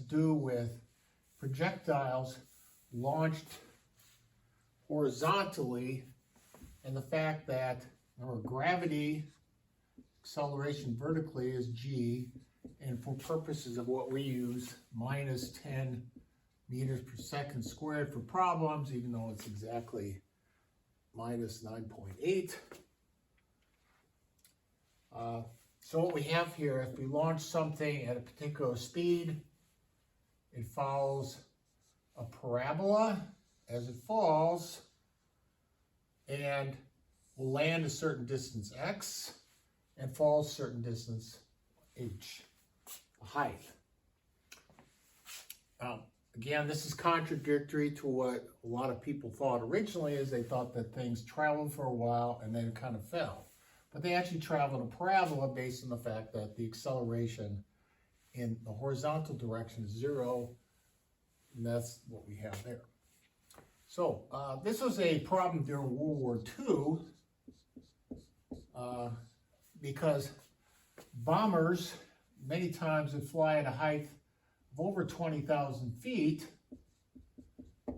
do with projectiles launched horizontally and the fact that our gravity acceleration vertically is g, and for purposes of what we use, minus 10 meters per second squared for problems, even though it's exactly minus 9.8. So what we have here, if we launch something at a particular speed, it follows a parabola as it falls and will land a certain distance x and falls a certain distance h, height. Again, this is contradictory to what a lot of people thought originally, is they thought that things traveled for a while and then kind of fell. But they actually traveled a parabola based on the fact that the acceleration in the horizontal direction is 0, and that's what we have there. So this was a problem during World War II because bombers many times would fly at a height of over 20,000 feet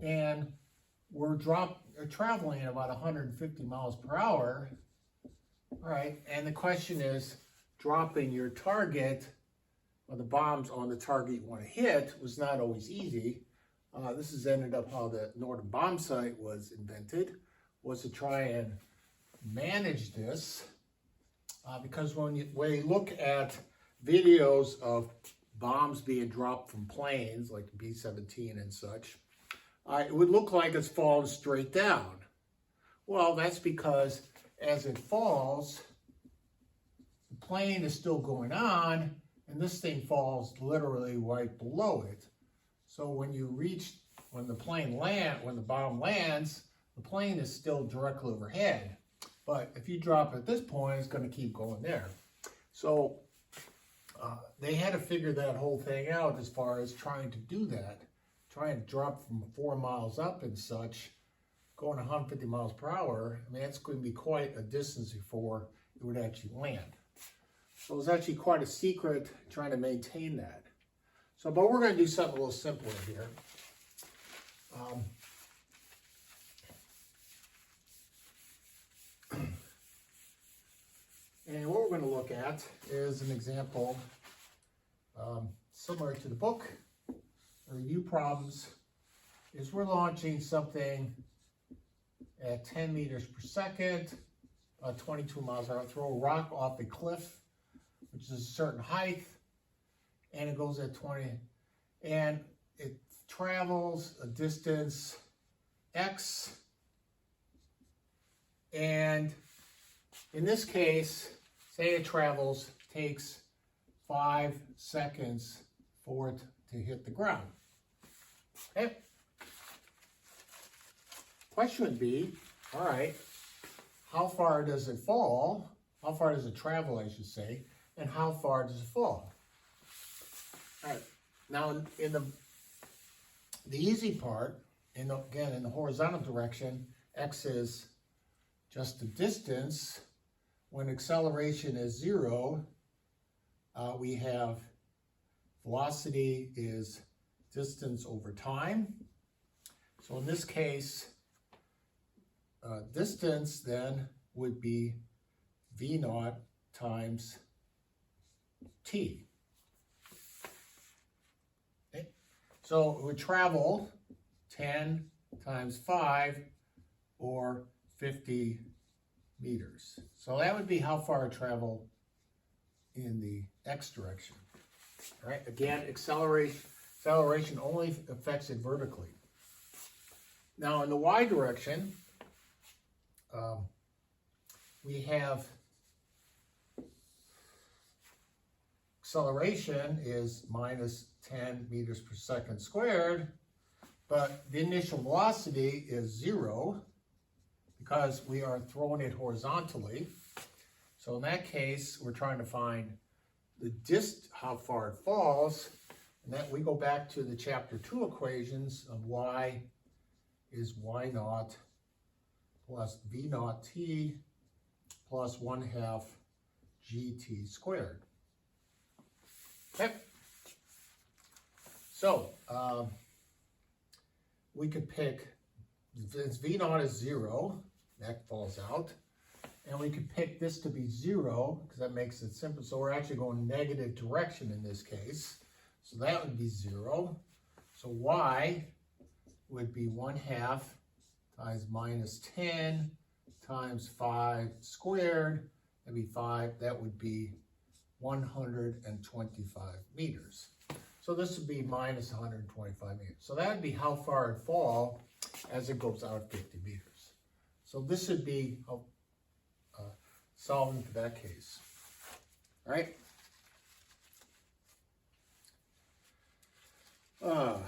and were traveling at about 150 miles per hour. All right, and the question is, dropping your target, or the bombs on the target you want to hit, was not always easy. This has ended up how the Norden bomb sight was invented, was to try and manage this, because when you look at videos of bombs being dropped from planes, like the B-17 and such, it would look like it's falling straight down. Well, that's because as it falls, the plane is still going on, and this thing falls literally right below it. So when the bomb lands, the plane is still directly overhead. But if you drop it at this point, it's going to keep going there. So they had to figure that whole thing out as far as trying to do that, trying to drop from 4 miles up and such, going 150 miles per hour. I mean, that's going to be quite a distance before it would actually land. So it was actually quite a secret trying to maintain that. So, but we're going to do something a little simpler here. And what we're going to look at is an example similar to the book. Review problems is we're launching something at 10 meters per second, 22 miles an hour, throw a rock off a cliff, which is a certain height, and it goes at 20, and it travels a distance x, and in this case, say it takes 5 seconds for it to hit the ground. Okay? Question would be, all right, how far does it fall? How far does it travel, I should say, and how far does it fall? All right, now in the easy part, again, in the horizontal direction, x is just the distance. When acceleration is 0, we have velocity is distance over time. So in this case, distance then would be v naught times t. Okay. So it would travel 10 times 5, or 50 meters. So that would be how far it traveled in the x direction. All right, again, acceleration only affects it vertically. Now in the y direction, we have acceleration is minus 10 meters per second squared, but the initial velocity is 0 because we are throwing it horizontally. So in that case, we're trying to find how far it falls, and that we go back to the chapter 2 equations of y is y naught plus v naught t plus 1/2 gt squared. Okay. So, we could pick, since V naught is 0, that falls out. And we could pick this to be 0, because that makes it simple. So we're actually going negative direction in this case. So that would be 0. So y would be 1/2 times minus 10 times 5 squared. That'd be 5. That would be 125 meters. So this would be minus 125 meters. So that would be how far it fall as it goes out 50 meters. So this would be solving for that case. All right. All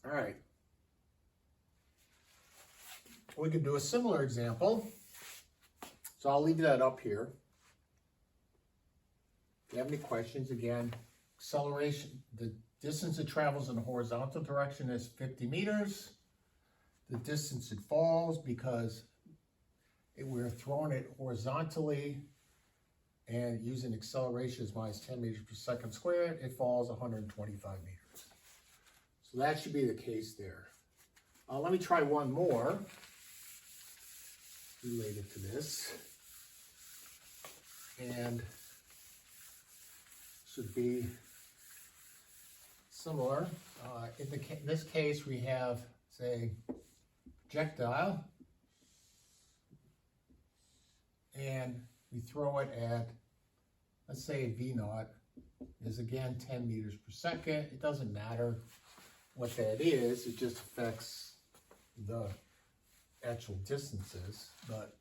right. We could do a similar example. So I'll leave that up here. If you have any questions, again, acceleration, the distance it travels in the horizontal direction is 50 meters. The distance it falls, because we're throwing it horizontally and using acceleration as minus 10 meters per second squared, it falls 125 meters. So that should be the case there. Let me try one more related to this. And should be similar. In this case, we have, say, projectile, and we throw it at, let's say V naught is again 10 meters per second. It doesn't matter what that is, it just affects the actual distances, but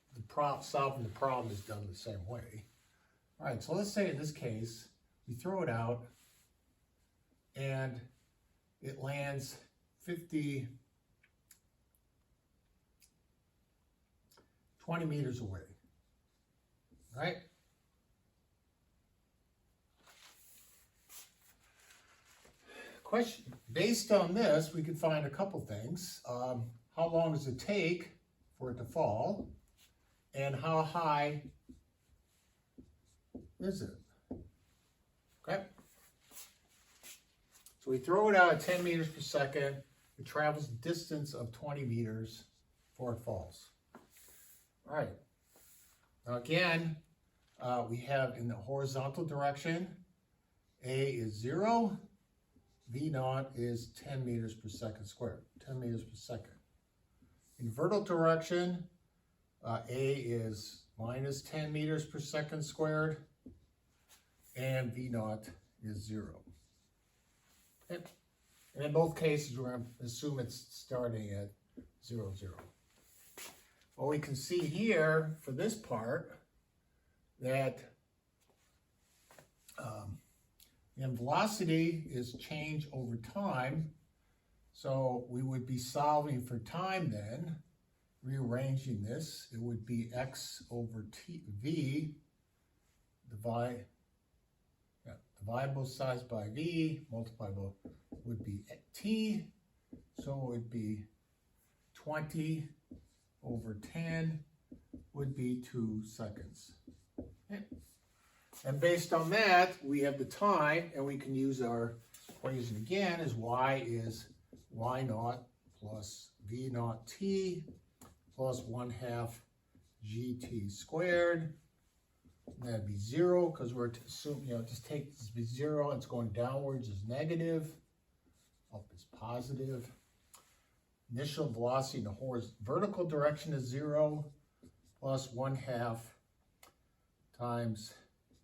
solving the problem is done the same way. All right, so let's say in this case, we throw it out and it lands 20 meters away, right? Question, based on this, we could find a couple things. How long does it take for it to fall? And how high is it? Okay. So we throw it out at 10 meters per second. It travels a distance of 20 meters before it falls. All right. Now again, we have in the horizontal direction, A is 0, V naught is 10 meters per second squared, 10 meters per second. In vertical direction, A is minus 10 meters per second squared, and V naught is 0. Okay. And in both cases, we're going to assume it's starting at 0, 0. Well, we can see here for this part that and velocity is change over time. So we would be solving for time then, rearranging this. It would be x over v, divide both sides by v, multiply both, would be t. So it would be 20 over 10 would be 2 seconds. Okay. And based on that, we have the time, and we can use our equation again as y is y naught plus v naught t plus 1/2 gt squared. And that'd be 0, because we're to assume, just take this be 0, it's going downwards is negative, up is positive. Initial velocity in the vertical direction is 0, plus 1/2 times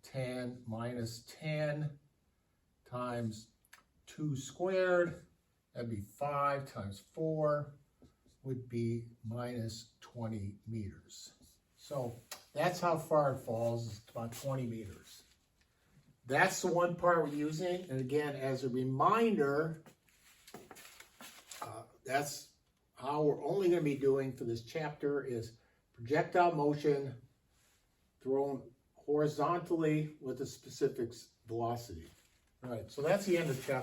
10 minus 10 times 2 squared. That'd be 5 times 4 would be minus 20 meters. So that's how far it falls, it's about 20 meters. That's the one part we're using. And again, as a reminder, that's how we're only going to be doing for this chapter is projectile motion thrown horizontally with a specific velocity. All right, so that's the end of chapter.